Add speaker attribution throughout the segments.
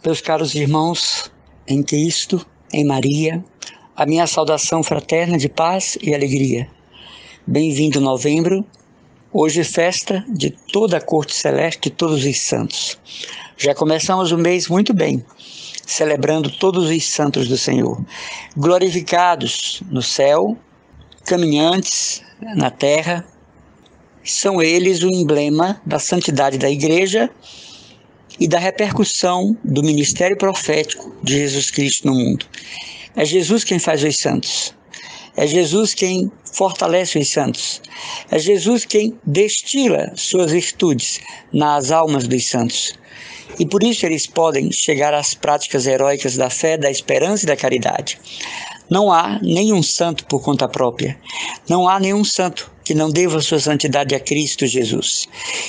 Speaker 1: Meus caros irmãos, em Cristo, em Maria, a minha saudação fraterna de paz e alegria. Bem-vindo novembro, hoje festa de toda a corte celeste e todos os santos. Já começamos o mês muito bem, celebrando todos os santos do Senhor, glorificados no céu, caminhantes na terra. São eles o emblema da santidade da Igreja e da repercussão do ministério profético de Jesus Cristo no mundo. É Jesus quem faz os santos. É Jesus quem fortalece os santos. É Jesus quem destila suas virtudes nas almas dos santos. E por isso eles podem chegar às práticas heróicas da fé, da esperança e da caridade. Não há nenhum santo por conta própria. Não há nenhum santo que não deva sua santidade a Cristo Jesus.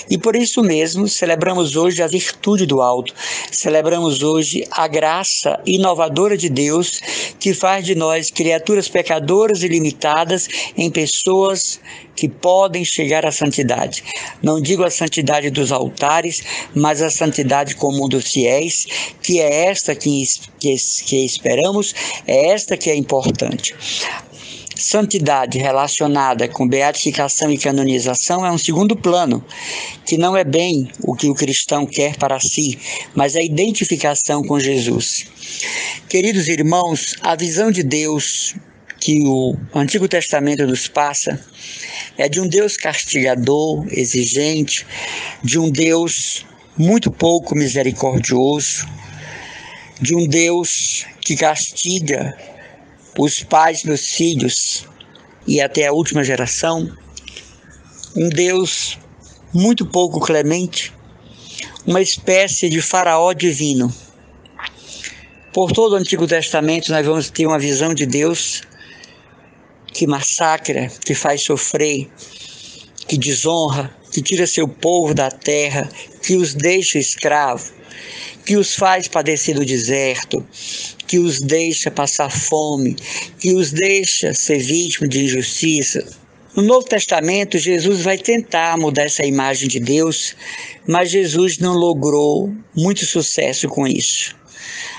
Speaker 1: E por isso mesmo celebramos hoje a virtude do alto, celebramos hoje a graça inovadora de Deus que faz de nós criaturas pecadoras e limitadas em pessoas que podem chegar à santidade. Não digo a santidade dos altares, mas a santidade comum dos fiéis, que é esta que esperamos, é esta que é importante. Santidade relacionada com beatificação e canonização é um segundo plano, que não é bem o que o cristão quer para si, mas a identificação com Jesus. Queridos irmãos, a visão de Deus que o Antigo Testamento nos passa é de um Deus castigador, exigente, de um Deus muito pouco misericordioso, de um Deus que castiga os pais dos filhos e até a última geração, um Deus muito pouco clemente, uma espécie de faraó divino. Por todo o Antigo Testamento nós vamos ter uma visão de Deus que massacra, que faz sofrer, que desonra, que tira seu povo da terra, que os deixa escravos, que os faz padecer do deserto, que os deixa passar fome, que os deixa ser vítima de injustiça. No Novo Testamento, Jesus vai tentar mudar essa imagem de Deus, mas Jesus não logrou muito sucesso com isso.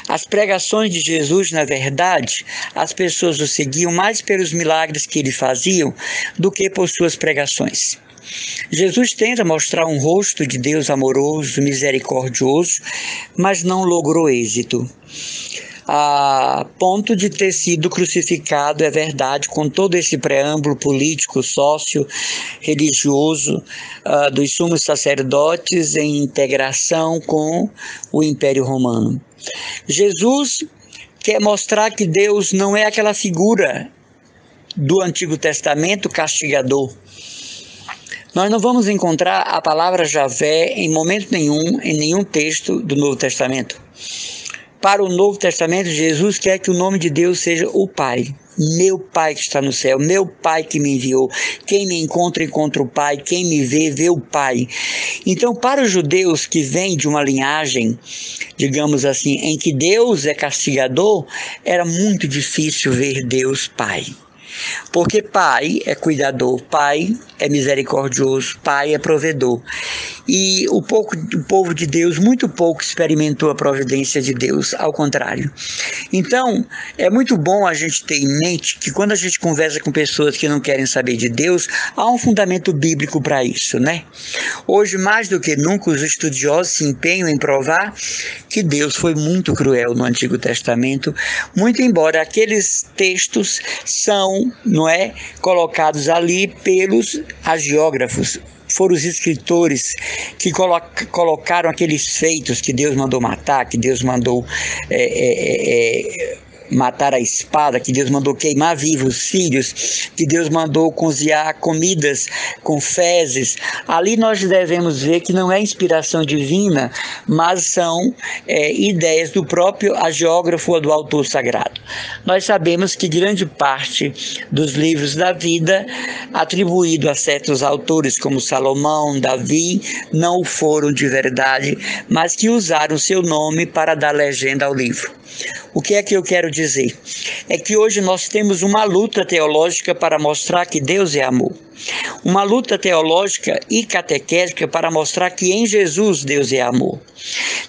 Speaker 1: As pregações de Jesus, na verdade, as pessoas o seguiam mais pelos milagres que ele fazia do que por suas pregações. Jesus tenta mostrar um rosto de Deus amoroso, misericordioso, mas não logrou êxito. A ponto de ter sido crucificado, é verdade, com todo esse preâmbulo político, sócio, religioso dos sumos sacerdotes em integração com o Império Romano. Jesus quer mostrar que Deus não é aquela figura do Antigo Testamento castigador. Nós não vamos encontrar a palavra Javé em momento nenhum, em nenhum texto do Novo Testamento. Para o Novo Testamento, Jesus quer que o nome de Deus seja o Pai. Meu Pai que está no céu, meu Pai que me enviou. Quem me encontra, encontra o Pai. Quem me vê, vê o Pai. Então, para os judeus que vêm de uma linhagem, digamos assim, em que Deus é castigador, era muito difícil ver Deus Pai. Porque Pai é cuidador, Pai é misericordioso, Pai é provedor. E o povo de Deus muito pouco experimentou a providência de Deus, ao contrário. Então, é muito bom a gente ter em mente que quando a gente conversa com pessoas que não querem saber de Deus, há um fundamento bíblico para isso, né? Hoje, mais do que nunca, os estudiosos se empenham em provar que Deus foi muito cruel no Antigo Testamento, muito embora aqueles textos são, colocados ali pelos hagiógrafos. Foram os escritores que colocaram aqueles feitos que Deus mandou matar, que Deus mandou matar a espada, que Deus mandou queimar vivos os filhos, que Deus mandou cozinhar comidas com fezes. Ali nós devemos ver que não é inspiração divina, mas são ideias do próprio hagiógrafo ou do autor sagrado. Nós sabemos que grande parte dos livros da vida, atribuído a certos autores como Salomão, Davi, não foram de verdade, mas que usaram seu nome para dar legenda ao livro. O que é que eu quero dizer dizer é que hoje nós temos uma luta teológica para mostrar que Deus é amor. Uma luta teológica e catequética para mostrar que em Jesus Deus é amor.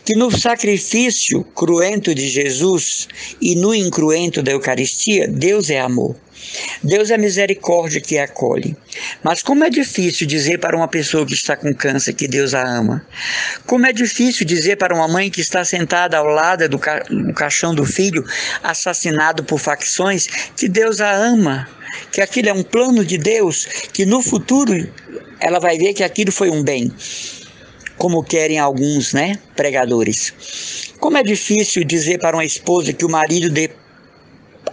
Speaker 1: Que no sacrifício cruento de Jesus e no incruento da Eucaristia, Deus é amor. Deus é misericórdia que acolhe. Mas como é difícil dizer para uma pessoa que está com câncer que Deus a ama. Como é difícil dizer para uma mãe que está sentada ao lado do caixão do filho, assassinado por facções, que Deus a ama. Que aquilo é um plano de Deus, que no futuro ela vai ver que aquilo foi um bem. Como querem alguns, pregadores. Como é difícil dizer para uma esposa que o marido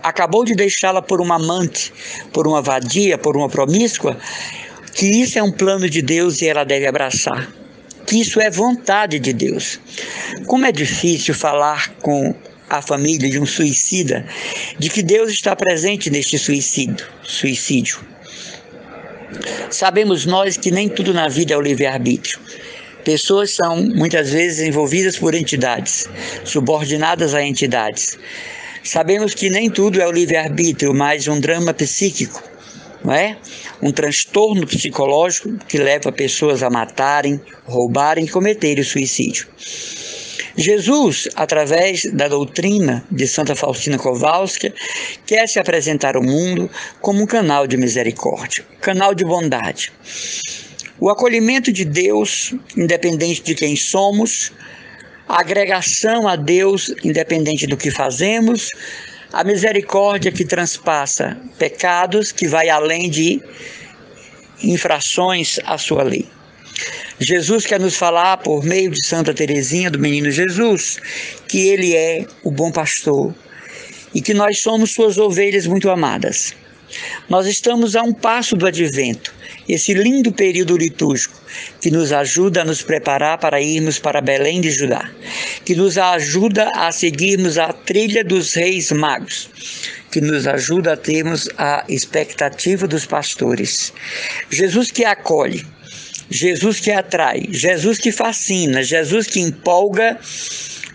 Speaker 1: acabou de deixá-la por uma amante, por uma vadia, por uma promíscua, que isso é um plano de Deus e ela deve abraçar. Que isso é vontade de Deus. Como é difícil falar com a família de um suicida, de que Deus está presente neste suicídio. Sabemos nós que nem tudo na vida é o livre-arbítrio. Pessoas são muitas vezes envolvidas por entidades, subordinadas a entidades. Sabemos que nem tudo é o livre-arbítrio, mas um drama psíquico, não é? Um transtorno psicológico que leva pessoas a matarem, roubarem e cometerem o suicídio. Jesus, através da doutrina de Santa Faustina Kowalska, quer se apresentar ao mundo como um canal de misericórdia, canal de bondade. O acolhimento de Deus, independente de quem somos, a agregação a Deus, independente do que fazemos, a misericórdia que transpassa pecados, que vai além de infrações à sua lei. Jesus quer nos falar, por meio de Santa Teresinha do Menino Jesus, que Ele é o bom pastor e que nós somos suas ovelhas muito amadas. Nós estamos a um passo do advento, esse lindo período litúrgico que nos ajuda a nos preparar para irmos para Belém de Judá, que nos ajuda a seguirmos a trilha dos reis magos, que nos ajuda a termos a expectativa dos pastores. Jesus que acolhe, Jesus que atrai, Jesus que fascina, Jesus que empolga,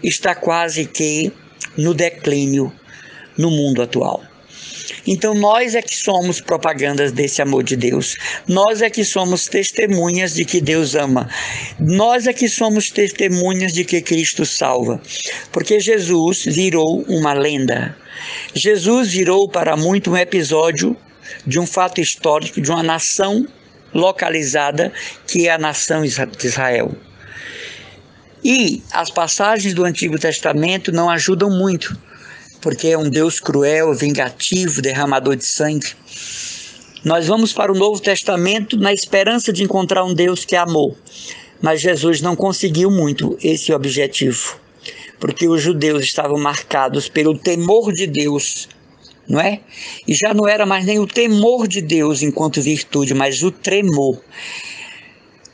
Speaker 1: está quase que no declínio no mundo atual. Então nós é que somos propagandas desse amor de Deus, nós é que somos testemunhas de que Deus ama, nós é que somos testemunhas de que Cristo salva, porque Jesus virou uma lenda, Jesus virou para muito um episódio de um fato histórico, de uma nação localizada que é a nação de Israel. E as passagens do Antigo Testamento não ajudam muito, porque é um Deus cruel, vingativo, derramador de sangue. Nós vamos para o Novo Testamento na esperança de encontrar um Deus que é amor, mas Jesus não conseguiu muito esse objetivo, porque os judeus estavam marcados pelo temor de Deus, não é? E já não era mais nem o temor de Deus enquanto virtude, mas o tremor.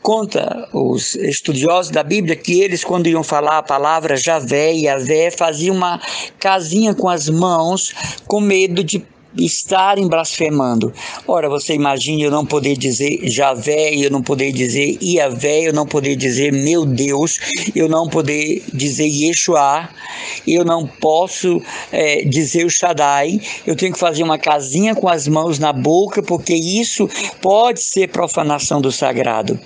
Speaker 1: Conta os estudiosos da Bíblia que eles, quando iam falar a palavra Javé e Yavé, faziam uma casinha com as mãos com medo de estarem blasfemando. Ora, você imagine eu não poder dizer Javé, eu não poder dizer Iavé, eu não poder dizer meu Deus, eu não poder dizer Yeshua, eu não posso dizer o Shaddai, eu tenho que fazer uma casinha com as mãos na boca, porque isso pode ser profanação do sagrado.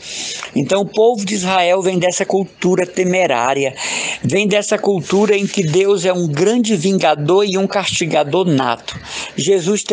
Speaker 1: Então o povo de Israel vem dessa cultura temerária, vem dessa cultura em que Deus é um grande vingador e um castigador nato. Jesus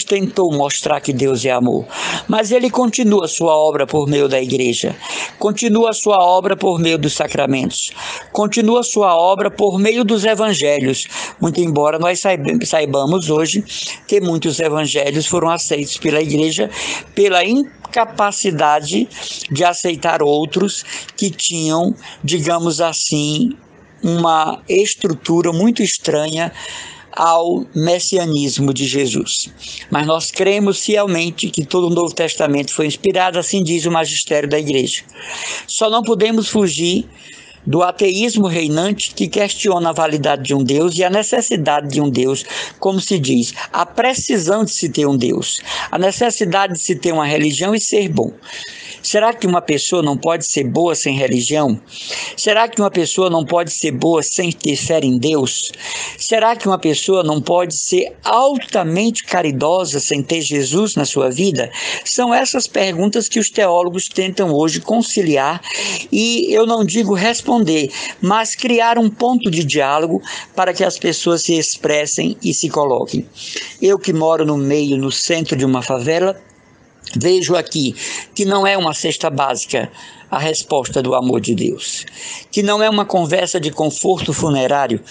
Speaker 1: tentou mostrar que Deus é amor, mas ele continua a sua obra por meio da igreja, continua a sua obra por meio dos sacramentos, continua a sua obra por meio dos evangelhos, muito embora nós saibamos hoje que muitos evangelhos foram aceitos pela igreja pela incapacidade de aceitar outros que tinham, digamos assim, uma estrutura muito estranha ao messianismo de Jesus. Mas nós cremos fielmente que todo o Novo Testamento foi inspirado, assim diz o magistério da igreja. Só não podemos fugir do ateísmo reinante que questiona a validade de um Deus e a necessidade de um Deus, como se diz, a precisão de se ter um Deus, a necessidade de se ter uma religião e ser bom. Será que uma pessoa não pode ser boa sem religião? Será que uma pessoa não pode ser boa sem ter fé em Deus? Será que uma pessoa não pode ser altamente caridosa sem ter Jesus na sua vida? São essas perguntas que os teólogos tentam hoje conciliar e eu não digo responder, mas criar um ponto de diálogo para que as pessoas se expressem e se coloquem. Eu que moro no meio, no centro de uma favela, vejo aqui que não é uma cesta básica a resposta do amor de Deus, que não é uma conversa de conforto funerário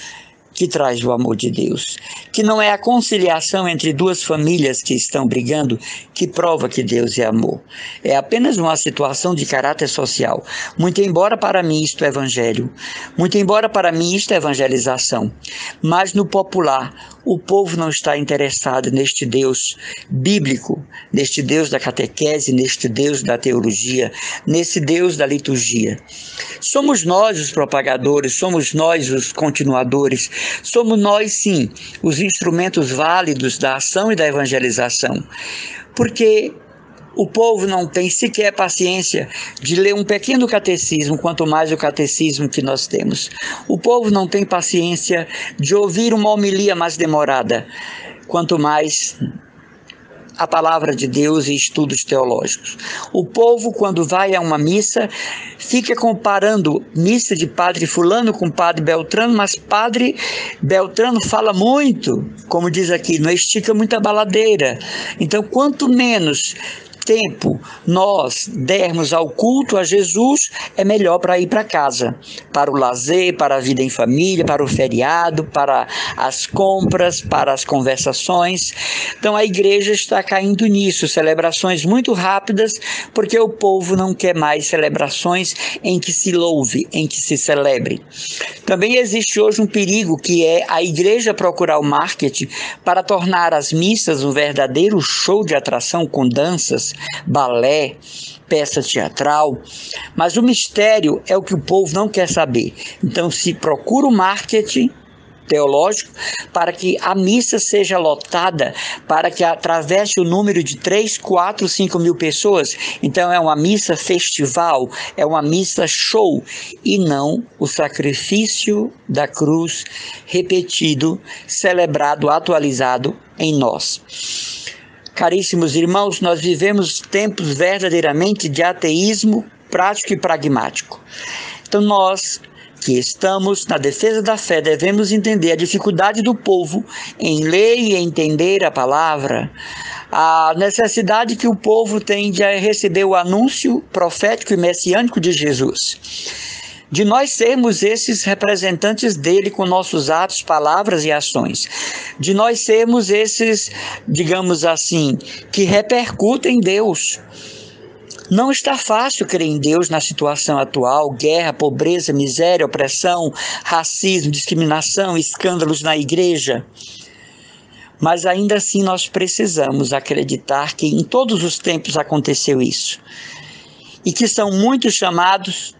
Speaker 1: que traz o amor de Deus, que não é a conciliação entre duas famílias que estão brigando que prova que Deus é amor. É apenas uma situação de caráter social. Muito embora para mim isto é evangelho, muito embora para mim isto é evangelização, mas no popular o povo não está interessado neste Deus bíblico, neste Deus da catequese, neste Deus da teologia, nesse Deus da liturgia. Somos nós os propagadores, somos nós os continuadores, somos nós, sim, os instrumentos válidos da ação e da evangelização, porque o povo não tem sequer paciência de ler um pequeno catecismo, quanto mais o catecismo que nós temos. O povo não tem paciência de ouvir uma homilia mais demorada, quanto mais a palavra de Deus e estudos teológicos. O povo, quando vai a uma missa, fica comparando missa de padre fulano com padre Beltrano, mas padre Beltrano fala muito, como diz aqui, não estica muita baladeira. Então, quanto menos tempo nós dermos ao culto a Jesus, é melhor para ir para casa, para o lazer, para a vida em família, para o feriado, para as compras, para as conversações. Então a igreja está caindo nisso, celebrações muito rápidas, porque o povo não quer mais celebrações em que se louve, em que se celebre. Também existe hoje um perigo, que é a igreja procurar o marketing para tornar as missas um verdadeiro show de atração com danças, balé, peça teatral, mas o mistério é o que o povo não quer saber. Então se procura o marketing teológico para que a missa seja lotada, para que atravesse o número de 3, 4, 5 mil pessoas. Então é uma missa festival, é uma missa show, e não o sacrifício da cruz repetido, celebrado, atualizado em nós. Caríssimos irmãos, nós vivemos tempos verdadeiramente de ateísmo prático e pragmático. Então nós que estamos na defesa da fé devemos entender a dificuldade do povo em ler e entender a palavra, a necessidade que o povo tem de receber o anúncio profético e messiânico de Jesus, de nós sermos esses representantes dele com nossos atos, palavras e ações, de nós sermos esses, digamos assim, que repercutem Deus. Não está fácil crer em Deus na situação atual: guerra, pobreza, miséria, opressão, racismo, discriminação, escândalos na igreja. Mas ainda assim nós precisamos acreditar que em todos os tempos aconteceu isso, e que são muitos chamados,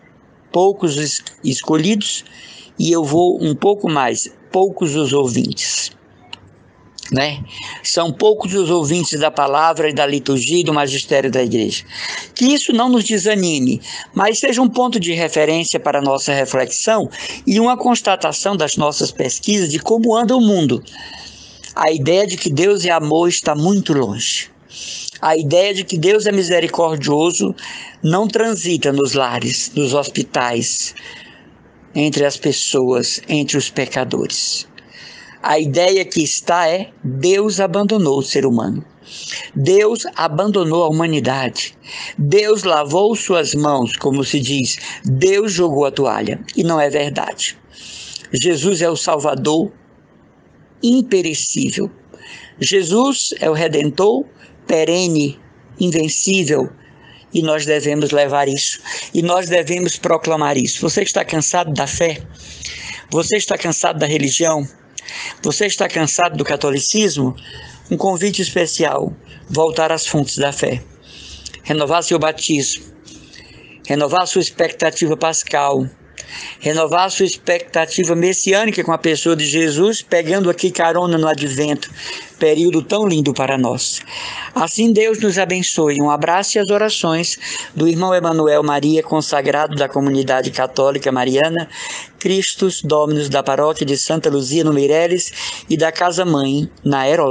Speaker 1: poucos escolhidos, e eu vou um pouco mais, poucos os ouvintes, né? São poucos os ouvintes da palavra e da liturgia e do magistério da igreja. Que isso não nos desanime, mas seja um ponto de referência para a nossa reflexão e uma constatação das nossas pesquisas de como anda o mundo. A ideia de que Deus é amor está muito longe. A ideia de que Deus é misericordioso não transita nos lares, nos hospitais, entre as pessoas, entre os pecadores. A ideia que está é: Deus abandonou o ser humano. Deus abandonou a humanidade. Deus lavou suas mãos, como se diz. Deus jogou a toalha. E não é verdade. Jesus é o Salvador imperecível. Jesus é o Redentor perene, invencível, e nós devemos levar isso, e nós devemos proclamar isso. Você está cansado da fé? Você está cansado da religião? Você está cansado do catolicismo? Um convite especial: voltar às fontes da fé, renovar seu batismo, renovar sua expectativa pascal, renovar sua expectativa messiânica com a pessoa de Jesus, pegando aqui carona no advento, período tão lindo para nós. Assim Deus nos abençoe. Um abraço e as orações do irmão Emanuel Maria, consagrado da comunidade católica mariana, Christus Dominus da paróquia de Santa Luzia, no Meireles, e da Casa Mãe, na Aerolândia.